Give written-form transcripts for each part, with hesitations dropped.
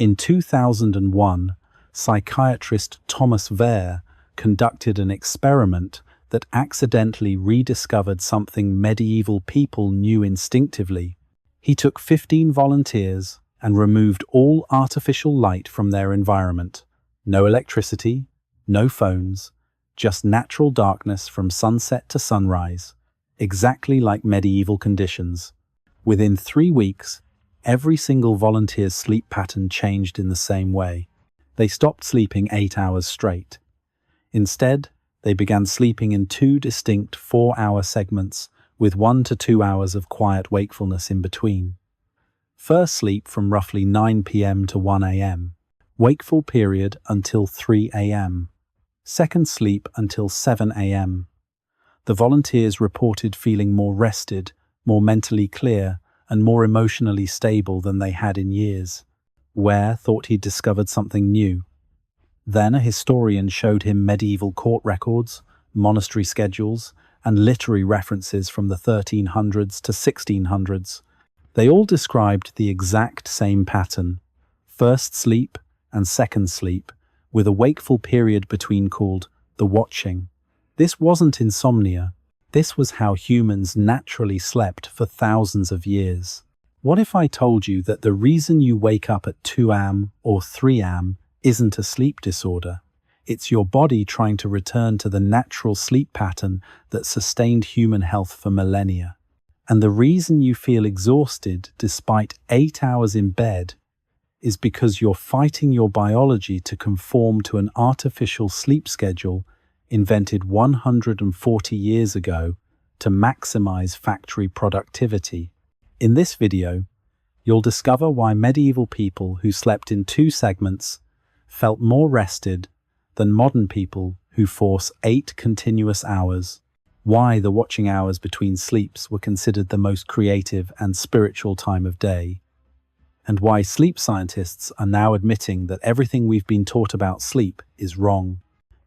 In 2001, psychiatrist Thomas Vare conducted an experiment that accidentally rediscovered something medieval people knew instinctively. He took 15 volunteers and removed all artificial light from their environment. No electricity, no phones, just natural darkness from sunset to sunrise, exactly like medieval conditions. Within 3 weeks, every single volunteer's sleep pattern changed in the same way. They stopped sleeping 8 hours straight. Instead, they began sleeping in 2 distinct 4-hour segments with 1 to 2 hours of quiet wakefulness in between. First sleep from roughly 9 p.m. to 1 a.m. Wakeful period until 3 a.m. Second sleep until 7 a.m. The volunteers reported feeling more rested, more mentally clear, and more emotionally stable than they had in years. Ware thought he'd discovered something new. Then a historian showed him medieval court records, monastery schedules, and literary references from the 1300s to 1600s. They all described the exact same pattern: first sleep and second sleep, with a wakeful period between called the watching. This wasn't insomnia. This was how humans naturally slept for thousands of years. What if I told you that the reason you wake up at 2 a.m. or 3 a.m. isn't a sleep disorder? It's your body trying to return to the natural sleep pattern that sustained human health for millennia. And the reason you feel exhausted despite 8 hours in bed is because you're fighting your biology to conform to an artificial sleep schedule invented 140 years ago to maximize factory productivity. In this video, you'll discover why medieval people who slept in 2 segments felt more rested than modern people who force 8 continuous hours, why the watching hours between sleeps were considered the most creative and spiritual time of day, and why sleep scientists are now admitting that everything we've been taught about sleep is wrong.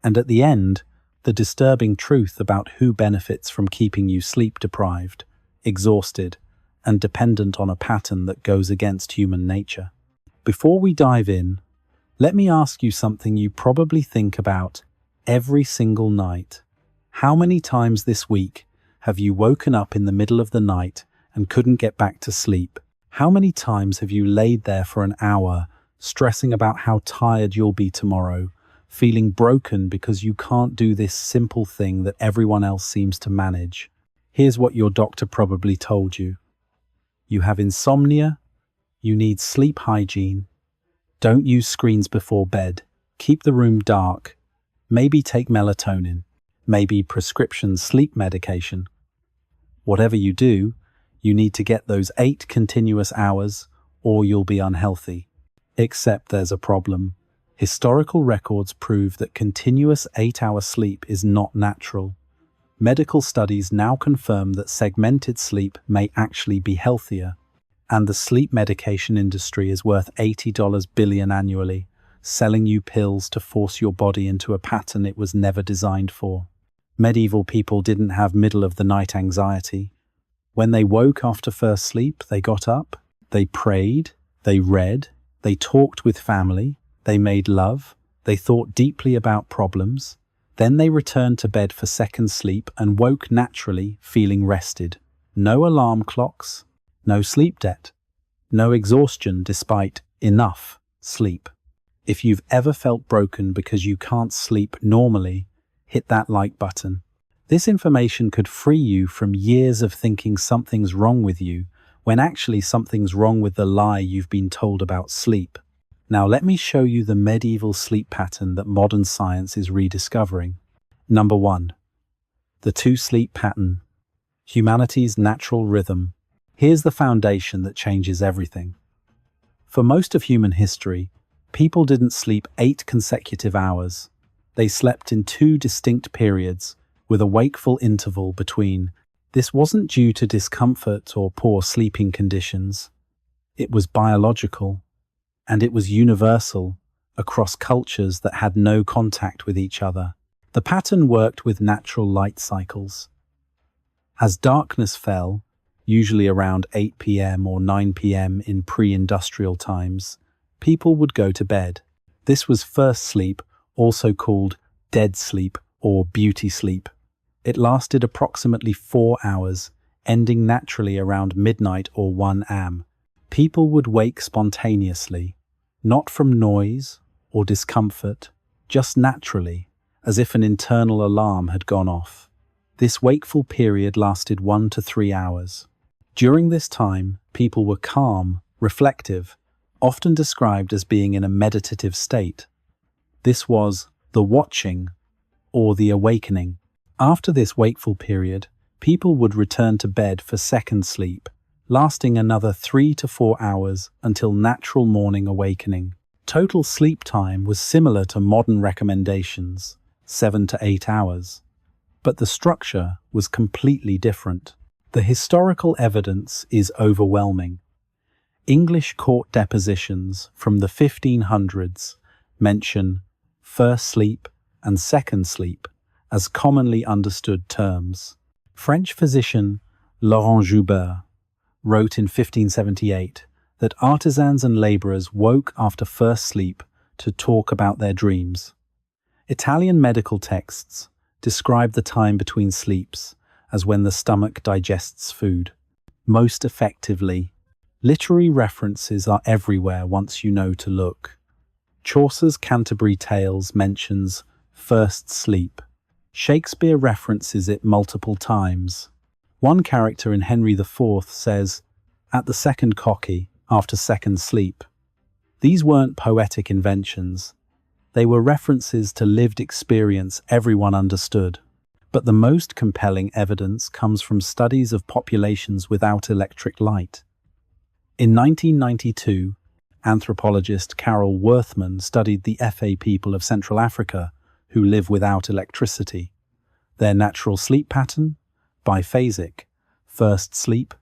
And at the end, the disturbing truth about who benefits from keeping you sleep-deprived, exhausted, and dependent on a pattern that goes against human nature. Before we dive in, let me ask you something you probably think about every single night. How many times this week have you woken up in the middle of the night and couldn't get back to sleep? How many times have you laid there for an hour, stressing about how tired you'll be tomorrow, feeling broken because you can't do this simple thing that everyone else seems to manage? Here's what your doctor probably told you. You have insomnia, you need sleep hygiene, don't use screens before bed, keep the room dark, maybe take melatonin, maybe prescription sleep medication. Whatever you do, you need to get those 8 continuous hours or you'll be unhealthy. Except there's a problem. Historical records prove that continuous 8-hour sleep is not natural. Medical studies now confirm that segmented sleep may actually be healthier, and the sleep medication industry is worth $80 billion annually, selling you pills to force your body into a pattern it was never designed for. Medieval people didn't have middle-of-the-night anxiety. When they woke after first sleep, they got up, they prayed, they read, they talked with family, they made love, they thought deeply about problems. Then they returned to bed for second sleep and woke naturally, feeling rested. No alarm clocks, no sleep debt, no exhaustion despite enough sleep. If you've ever felt broken because you can't sleep normally, hit that like button. This information could free you from years of thinking something's wrong with you, when actually something's wrong with the lie you've been told about sleep. Now let me show you the medieval sleep pattern that modern science is rediscovering. Number 1. The 2-sleep pattern. Humanity's natural rhythm. Here's the foundation that changes everything. For most of human history, people didn't sleep 8 consecutive hours. They slept in 2 distinct periods, with a wakeful interval between. This wasn't due to discomfort or poor sleeping conditions. It was biological. And it was universal across cultures that had no contact with each other. The pattern worked with natural light cycles. As darkness fell, usually around 8 p.m. or 9 p.m. in pre-industrial times, people would go to bed. This was first sleep, also called dead sleep or beauty sleep. It lasted approximately 4 hours, ending naturally around midnight or 1 am. People would wake spontaneously, not from noise or discomfort, just naturally, as if an internal alarm had gone off. This wakeful period lasted 1 to 3 hours. During this time, people were calm, reflective, often described as being in a meditative state. This was the watching or the awakening. After this wakeful period, people would return to bed for second sleep, lasting another 3 to 4 hours until natural morning awakening. Total sleep time was similar to modern recommendations, 7 to 8 hours. But the structure was completely different. The historical evidence is overwhelming. English court depositions from the 1500s mention first sleep and second sleep as commonly understood terms. French physician Laurent Joubert wrote in 1578 that artisans and laborers woke after first sleep to talk about their dreams. Italian medical texts describe the time between sleeps as when the stomach digests food most effectively. Literary references are everywhere once you know to look. Chaucer's Canterbury Tales mentions first sleep. Shakespeare references it multiple times. One character in Henry IV says, "At the second cocky, after second sleep." These weren't poetic inventions. They were references to lived experience everyone understood. But the most compelling evidence comes from studies of populations without electric light. In 1992, anthropologist Carol Worthman studied the Efe people of Central Africa who live without electricity. Their natural sleep pattern? Biphasic. First sleep,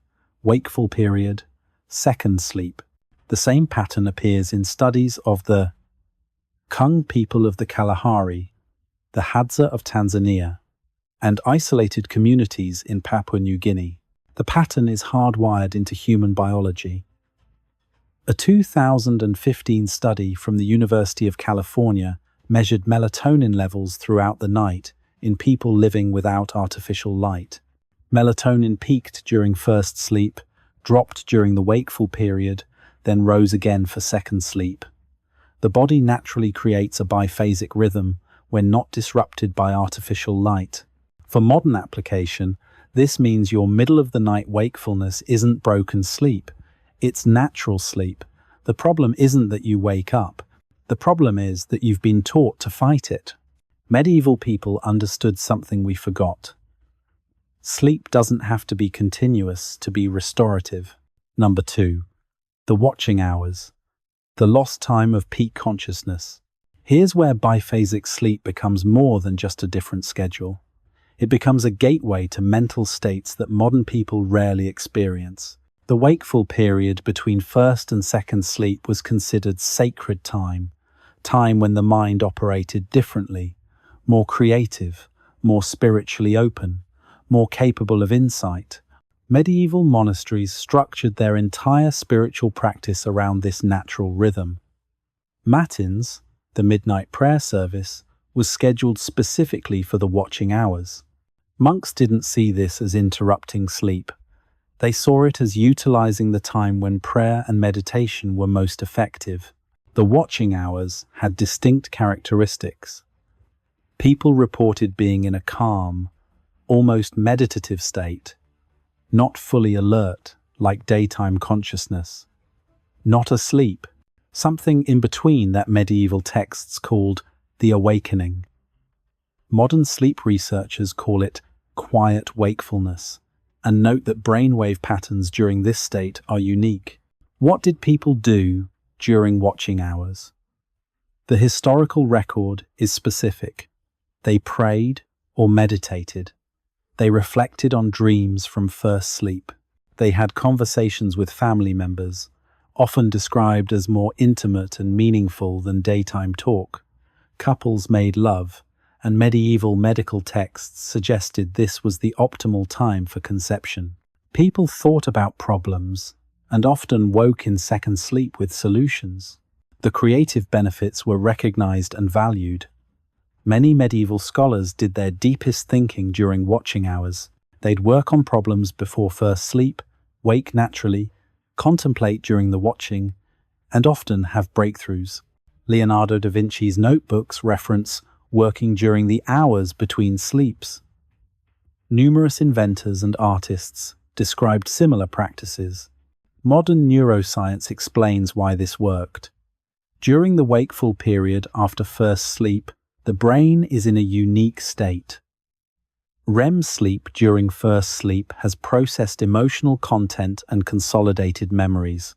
wakeful period, second sleep. The same pattern appears in studies of the Kung people of the Kalahari, the Hadza of Tanzania, and isolated communities in Papua New Guinea. The pattern is hardwired into human biology. A 2015 study from the University of California measured melatonin levels throughout the night in people living without artificial light. Melatonin peaked during first sleep, dropped during the wakeful period, then rose again for second sleep. The body naturally creates a biphasic rhythm when not disrupted by artificial light. For modern application, this means your middle-of-the-night wakefulness isn't broken sleep, it's natural sleep. The problem isn't that you wake up. The problem is that you've been taught to fight it. Medieval people understood something we forgot. Sleep doesn't have to be continuous to be restorative. Number 2. The watching hours. The lost time of peak consciousness. Here's where biphasic sleep becomes more than just a different schedule. It becomes a gateway to mental states that modern people rarely experience. The wakeful period between first and second sleep was considered sacred time when the mind operated differently, more creative, more spiritually open, more capable of insight. Medieval monasteries structured their entire spiritual practice around this natural rhythm. Matins, the midnight prayer service, was scheduled specifically for the watching hours. Monks didn't see this as interrupting sleep. They saw it as utilizing the time when prayer and meditation were most effective. The watching hours had distinct characteristics. People reported being in a calm, almost meditative state, not fully alert, like daytime consciousness, not asleep, something in between that medieval texts called the awakening. Modern sleep researchers call it quiet wakefulness, and note that brainwave patterns during this state are unique. What did people do during watching hours? The historical record is specific. They prayed or meditated. They reflected on dreams from first sleep. They had conversations with family members, often described as more intimate and meaningful than daytime talk. Couples made love, and medieval medical texts suggested this was the optimal time for conception. People thought about problems and often woke in second sleep with solutions. The creative benefits were recognized and valued. Many medieval scholars did their deepest thinking during watching hours. They'd work on problems before first sleep, wake naturally, contemplate during the watching, and often have breakthroughs. Leonardo da Vinci's notebooks reference working during the hours between sleeps. Numerous inventors and artists described similar practices. Modern neuroscience explains why this worked. During the wakeful period after first sleep, the brain is in a unique state. REM sleep during first sleep has processed emotional content and consolidated memories.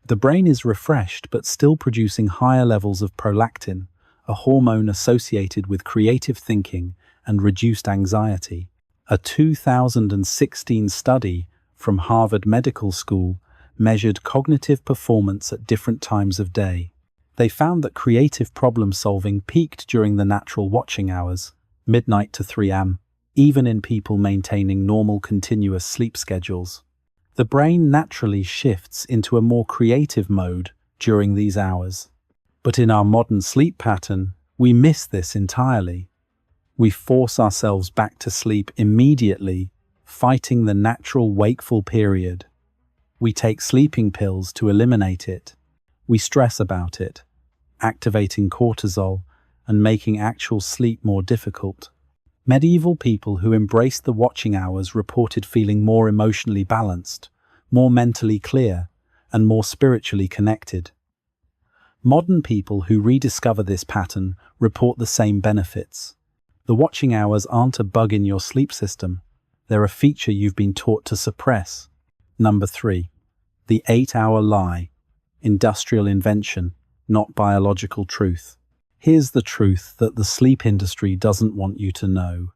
The brain is refreshed but still producing higher levels of prolactin, a hormone associated with creative thinking and reduced anxiety. A 2016 study from Harvard Medical School measured cognitive performance at different times of day. They found that creative problem-solving peaked during the natural watching hours, midnight to 3 a.m., even in people maintaining normal continuous sleep schedules. The brain naturally shifts into a more creative mode during these hours. But in our modern sleep pattern, we miss this entirely. We force ourselves back to sleep immediately, fighting the natural wakeful period. We take sleeping pills to eliminate it. We stress about it, activating cortisol and making actual sleep more difficult. Medieval people who embraced the watching hours reported feeling more emotionally balanced, more mentally clear, and more spiritually connected. Modern people who rediscover this pattern report the same benefits. The watching hours aren't a bug in your sleep system. They're a feature you've been taught to suppress. Number 3. The 8-hour lie. Industrial invention, not biological truth. Here's the truth that the sleep industry doesn't want you to know.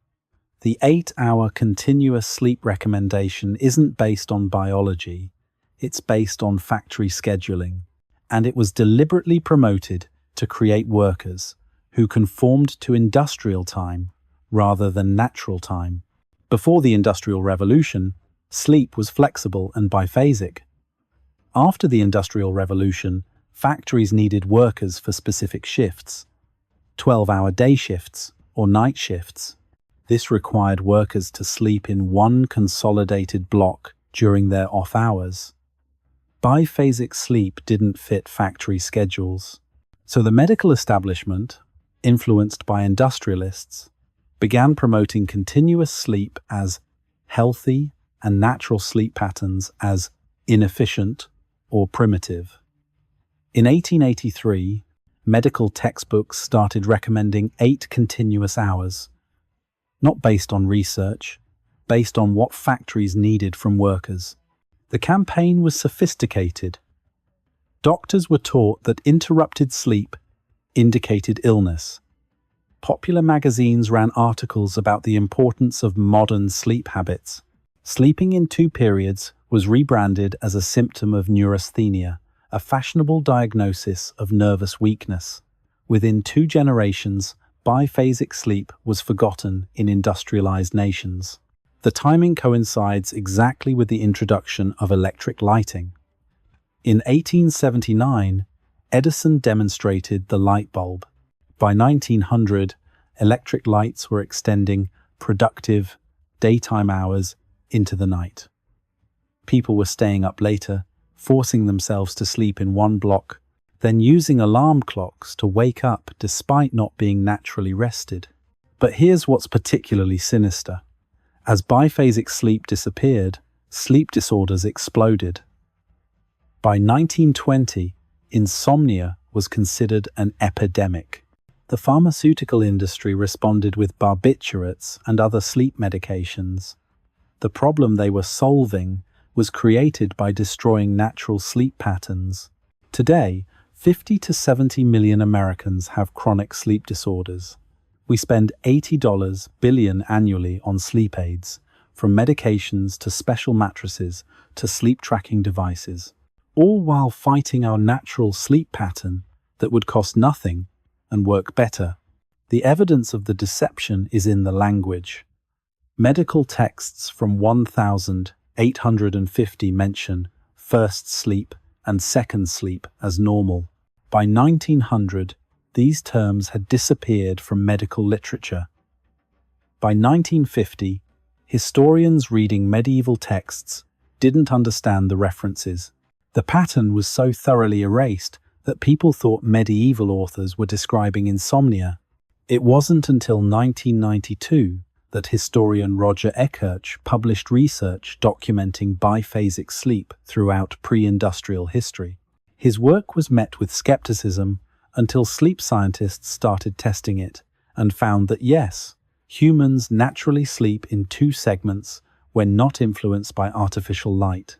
The 8-hour continuous sleep recommendation isn't based on biology. It's based on factory scheduling. And it was deliberately promoted to create workers who conformed to industrial time rather than natural time. Before the Industrial Revolution, sleep was flexible and biphasic. After the Industrial Revolution, factories needed workers for specific shifts, 12-hour day shifts or night shifts. This required workers to sleep in one consolidated block during their off hours. Biphasic sleep didn't fit factory schedules. So the medical establishment, influenced by industrialists, began promoting continuous sleep as healthy and natural sleep patterns as inefficient or primitive. In 1883, medical textbooks started recommending 8 continuous hours, not based on research, based on what factories needed from workers. The campaign was sophisticated. Doctors were taught that interrupted sleep indicated illness. Popular magazines ran articles about the importance of modern sleep habits. Sleeping in 2 periods was rebranded as a symptom of neurasthenia, a fashionable diagnosis of nervous weakness. Within 2 generations, biphasic sleep was forgotten in industrialized nations. The timing coincides exactly with the introduction of electric lighting. In 1879, Edison demonstrated the light bulb. By 1900, electric lights were extending productive daytime hours into the night. People were staying up later, forcing themselves to sleep in one block, then using alarm clocks to wake up despite not being naturally rested. But here's what's particularly sinister. As biphasic sleep disappeared, sleep disorders exploded. By 1920, insomnia was considered an epidemic. The pharmaceutical industry responded with barbiturates and other sleep medications. The problem they were solving was created by destroying natural sleep patterns. Today, 50 to 70 million Americans have chronic sleep disorders. We spend $80 billion annually on sleep aids, from medications to special mattresses to sleep tracking devices, all while fighting our natural sleep pattern that would cost nothing and work better. The evidence of the deception is in the language. Medical texts from 1850 mention first sleep and second sleep as normal. By 1900, these terms had disappeared from medical literature. By 1950, historians reading medieval texts didn't understand the references. The pattern was so thoroughly erased that people thought medieval authors were describing insomnia. It wasn't until 1992 that historian Roger Eckerch published research documenting biphasic sleep throughout pre-industrial history. His work was met with skepticism until sleep scientists started testing it and found that yes, humans naturally sleep in two segments when not influenced by artificial light.